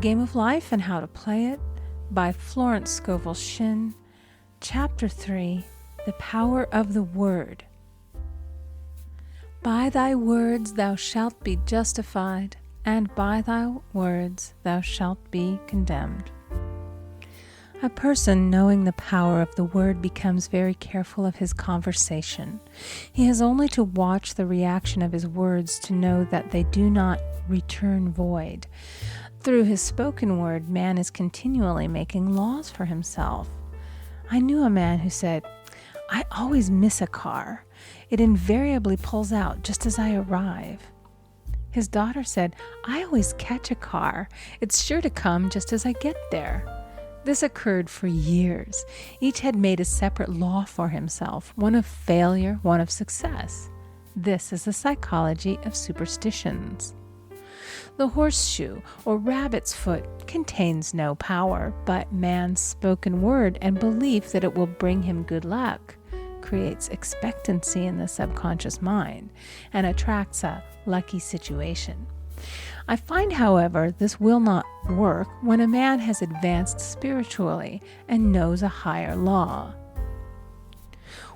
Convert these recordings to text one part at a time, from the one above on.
Game of Life and How to Play It by Florence Scovel Shinn. Chapter 3, The Power of the Word. By thy words thou shalt be justified, and by thy words thou shalt be condemned. A person knowing the power of the word becomes very careful of his conversation. He has only to watch the reaction of his words to know that they do not return void. Through his spoken word, man is continually making laws for himself. I knew a man who said, "I always miss a car. It invariably pulls out just as I arrive." His daughter said, "I always catch a car. It's sure to come just as I get there." This occurred for years. Each had made a separate law for himself, one of failure, one of success. This is the psychology of superstitions. The horseshoe or rabbit's foot contains no power, but man's spoken word and belief that it will bring him good luck creates expectancy in the subconscious mind and attracts a lucky situation. I find, however, this will not work when a man has advanced spiritually and knows a higher law.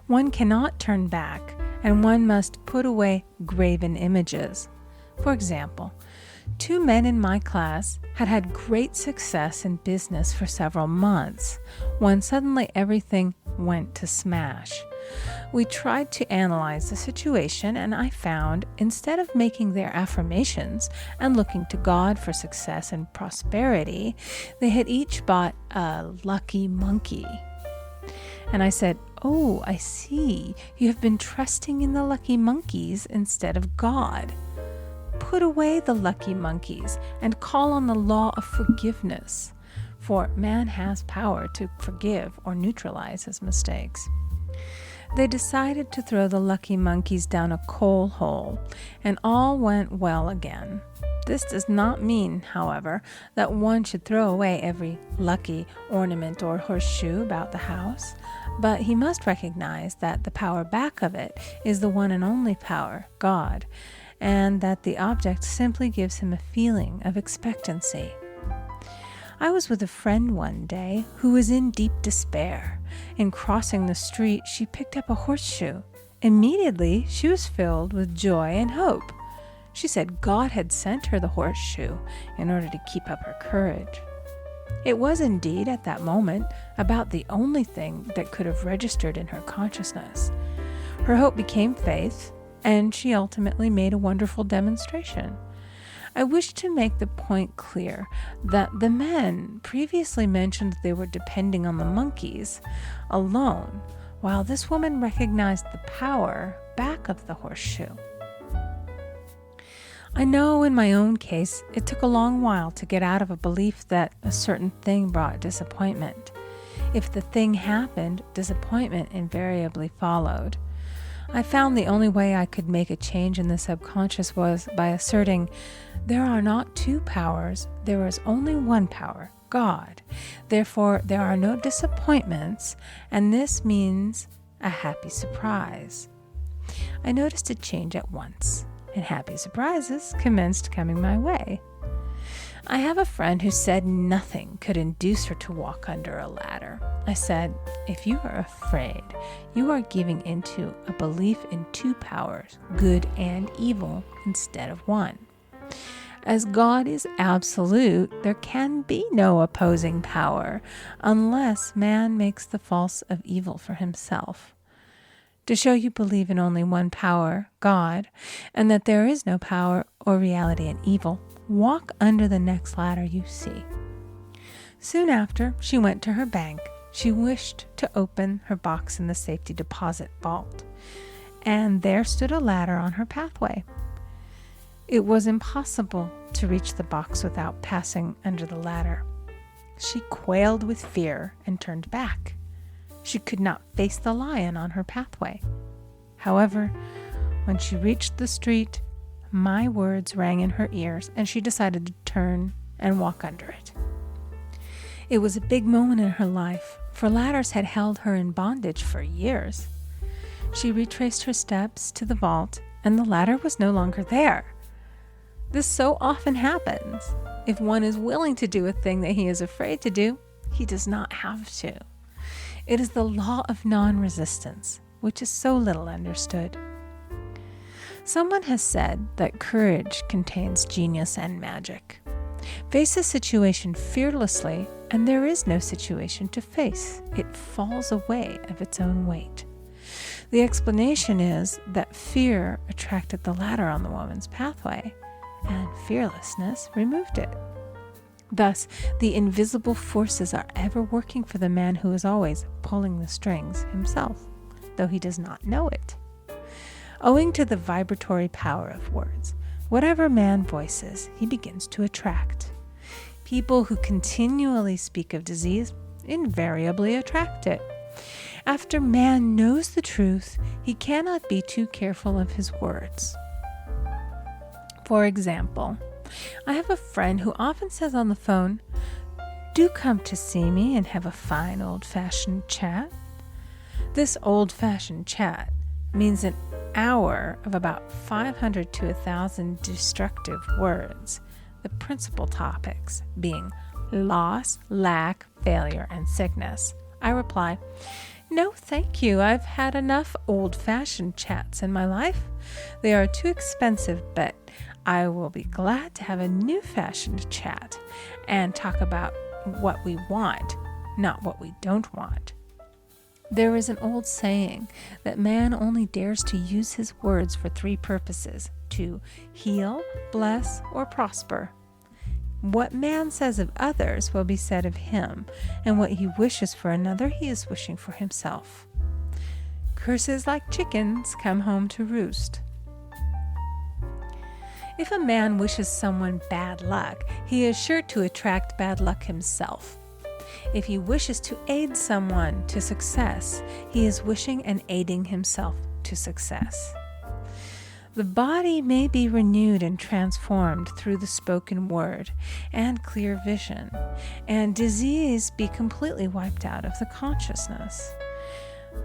One cannot turn back, and one must put away graven images. For example, 2 men in my class had great success in business for several months, when suddenly everything went to smash. We tried to analyze the situation, and I found, instead of making their affirmations and looking to God for success and prosperity, they had each bought a lucky monkey. And I said, "Oh, I see. You have been trusting in the lucky monkeys instead of God. Put away the lucky monkeys and call on the law of forgiveness, for man has power to forgive or neutralize his mistakes." They decided to throw the lucky monkeys down a coal hole, and all went well again. This does not mean, however, that one should throw away every lucky ornament or horseshoe about the house, but he must recognize that the power back of it is the one and only power, God, and that the object simply gives him a feeling of expectancy. I was with a friend one day who was in deep despair. In crossing the street, she picked up a horseshoe. Immediately, she was filled with joy and hope. She said God had sent her the horseshoe in order to keep up her courage. It was indeed, at that moment, about the only thing that could have registered in her consciousness. Her hope became faith, and she ultimately made a wonderful demonstration. I wish to make the point clear that the men previously mentioned they were depending on the monkeys alone, while this woman recognized the power back of the horseshoe. I know in my own case it took a long while to get out of a belief that a certain thing brought disappointment. If the thing happened, disappointment invariably followed. I found the only way I could make a change in the subconscious was by asserting, there are not 2 powers, there is only one power, God. Therefore, there are no disappointments, and this means a happy surprise. I noticed a change at once, and happy surprises commenced coming my way. I have a friend who said nothing could induce her to walk under a ladder. I said, "If you are afraid, you are giving into a belief in 2 powers, good and evil, instead of one. As God is absolute, there can be no opposing power, unless man makes the false of evil for himself. To show you believe in only one power, God, and that there is no power or reality in evil, walk under the next ladder you see." Soon after, she went to her bank. She wished to open her box in the safety deposit vault, and there stood a ladder on her pathway. It was impossible to reach the box without passing under the ladder. She quailed with fear and turned back. She could not face the lion on her pathway. However, when she reached the street, my words rang in her ears, and she decided to turn and walk under it. It was a big moment in her life, for ladders had held her in bondage for years. She retraced her steps to the vault, and the ladder was no longer there. This so often happens. If one is willing to do a thing that he is afraid to do, he does not have to. It is the law of non-resistance, which is so little understood. Someone has said that courage contains genius and magic. Face a situation fearlessly, and there is no situation to face. It falls away of its own weight. The explanation is that fear attracted the ladder on the woman's pathway, and fearlessness removed it. Thus, the invisible forces are ever working for the man who is always pulling the strings himself, though he does not know it. Owing to the vibratory power of words, whatever man voices, he begins to attract. People who continually speak of disease invariably attract it. After man knows the truth, he cannot be too careful of his words. For example, I have a friend who often says on the phone, "Do come to see me and have a fine old-fashioned chat." This old-fashioned chat means an hour of about 500 to 1,000 destructive words, the principal topics being loss, lack, failure, and sickness. I reply, "No, thank you. I've had enough old-fashioned chats in my life. They are too expensive, but I will be glad to have a new-fashioned chat and talk about what we want, not what we don't want." There is an old saying that man only dares to use his words for three purposes: to heal, bless, or prosper. What man says of others will be said of him, and what he wishes for another he is wishing for himself. Curses like chickens come home to roost. If a man wishes someone bad luck, he is sure to attract bad luck himself. If he wishes to aid someone to success, he is wishing and aiding himself to success. The body may be renewed and transformed through the spoken word and clear vision, and disease be completely wiped out of the consciousness.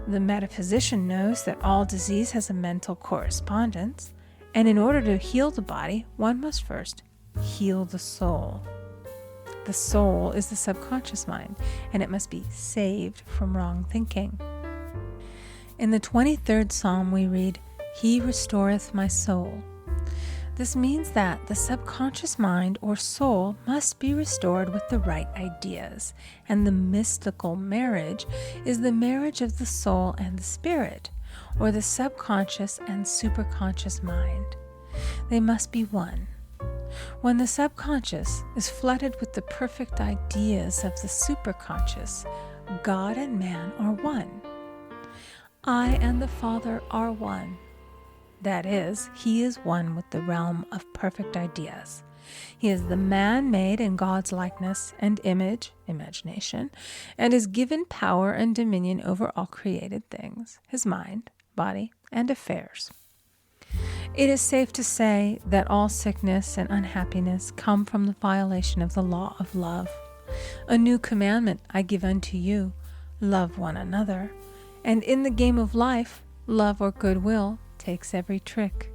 The metaphysician knows that all disease has a mental correspondence, and in order to heal the body, one must first heal the soul. The soul is the subconscious mind, and it must be saved from wrong thinking. In the 23rd Psalm we read, "He restoreth my soul." This means that the subconscious mind or soul must be restored with the right ideas, and the mystical marriage is the marriage of the soul and the spirit, or the subconscious and superconscious mind. They must be one. When the subconscious is flooded with the perfect ideas of the superconscious, God and man are one. I and the Father are one. That is, he is one with the realm of perfect ideas. He is the man made in God's likeness and image, imagination, and is given power and dominion over all created things, his mind, body, and affairs. It is safe to say that all sickness and unhappiness come from the violation of the law of love. A new commandment I give unto you, love one another. And in the game of life, love or goodwill takes every trick.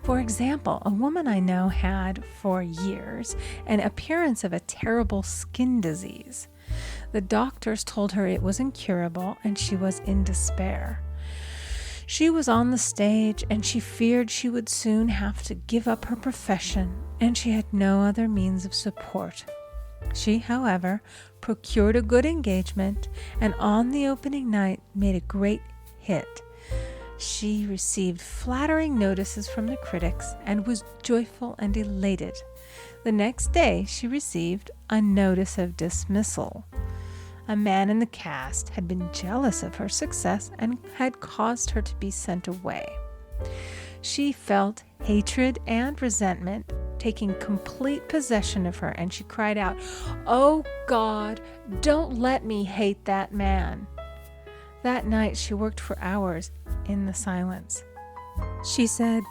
For example, a woman I know had, for years, an appearance of a terrible skin disease. The doctors told her it was incurable, and she was in despair. She was on the stage, and she feared she would soon have to give up her profession, and she had no other means of support. She, however, procured a good engagement, and on the opening night made a great hit. She received flattering notices from the critics and was joyful and elated. The next day she received a notice of dismissal. A man in the cast had been jealous of her success and had caused her to be sent away. She felt hatred and resentment taking complete possession of her, and she cried out, "Oh God, don't let me hate that man." That night she worked for hours in the silence. She said,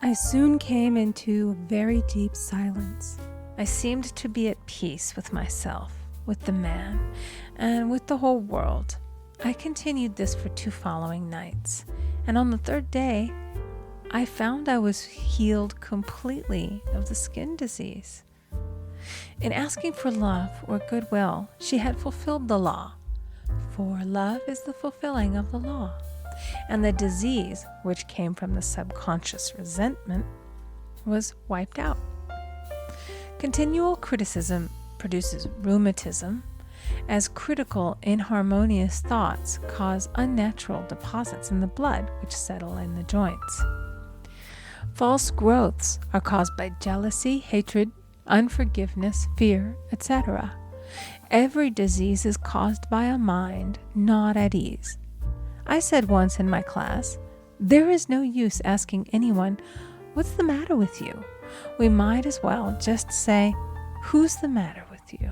"I soon came into a very deep silence. I seemed to be at peace with myself, with the man, and with the whole world. I continued this for 2 following nights, and on the 3rd day I found I was healed completely of the skin disease. In asking for love or goodwill, she had fulfilled the law. For love is the fulfilling of the law. And the disease, which came from the subconscious resentment, was wiped out. Continual criticism produces rheumatism, as critical, inharmonious thoughts cause unnatural deposits in the blood which settle in the joints. False growths are caused by jealousy, hatred, unforgiveness, fear, etc. Every disease is caused by a mind not at ease. I said once in my class, there is no use asking anyone, what's the matter with you? We might as well just say, who's the matter with you?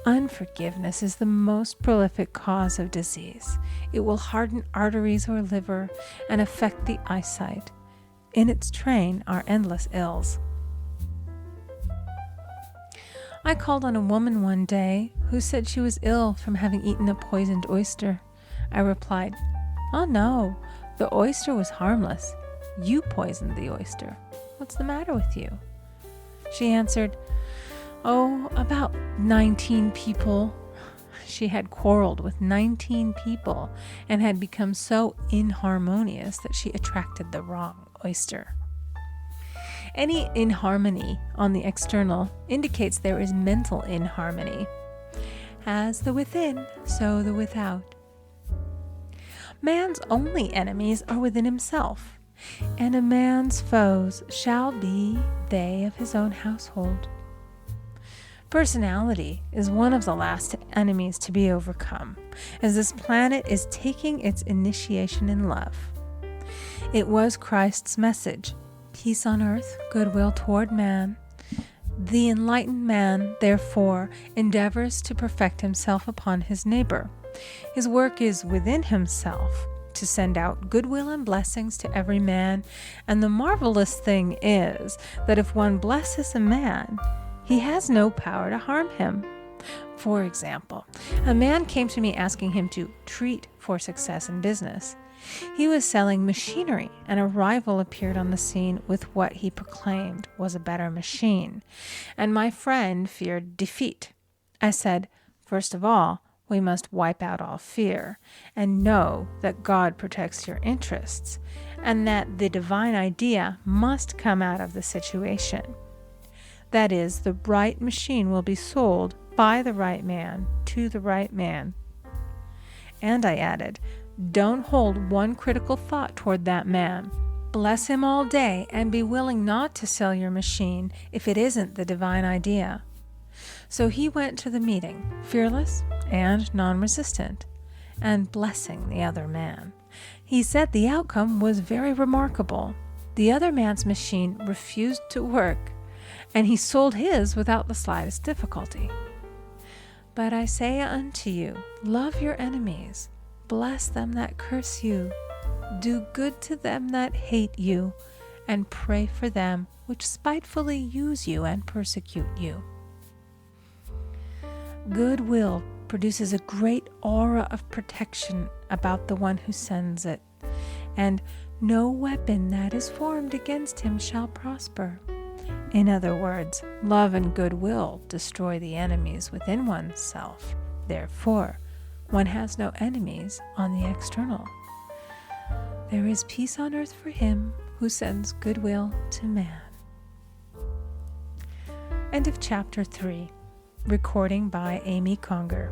Unforgiveness is the most prolific cause of disease. It will harden arteries or liver and affect the eyesight. In its train are endless ills. I called on a woman one day who said she was ill from having eaten a poisoned oyster. I replied, "Oh no, the oyster was harmless. You poisoned the oyster. What's the matter with you?" She answered, "Oh, about 19 people." She had quarreled with 19 people and had become so inharmonious that she attracted the wrong oyster. Any inharmony on the external indicates there is mental inharmony. As the within, so the without. Man's only enemies are within himself, and a man's foes shall be they of his own household. Personality is one of the last enemies to be overcome, as this planet is taking its initiation in love. It was Christ's message, peace on earth, goodwill toward man. The enlightened man, therefore, endeavors to perfect himself upon his neighbor. His work is within himself, to send out goodwill and blessings to every man, and the marvelous thing is that if one blesses a man, he has no power to harm him. For example, a man came to me asking him to treat for success in business. He was selling machinery, and a rival appeared on the scene with what he proclaimed was a better machine, and my friend feared defeat. I said, first of all, we must wipe out all fear and know that God protects your interests and that the divine idea must come out of the situation. That is, the right machine will be sold by the right man to the right man. And I added, don't hold one critical thought toward that man. Bless him all day and be willing not to sell your machine if it isn't the divine idea. So he went to the meeting, fearless and non-resistant, and blessing the other man. He said the outcome was very remarkable. The other man's machine refused to work, and he sold his without the slightest difficulty. But I say unto you, love your enemies, bless them that curse you, do good to them that hate you, and pray for them which spitefully use you and persecute you. Goodwill produces a great aura of protection about the one who sends it, and no weapon that is formed against him shall prosper. In other words, love and goodwill destroy the enemies within oneself. Therefore, one has no enemies on the external. There is peace on earth for him who sends goodwill to man. End of chapter 3. Recording by Amy Conger.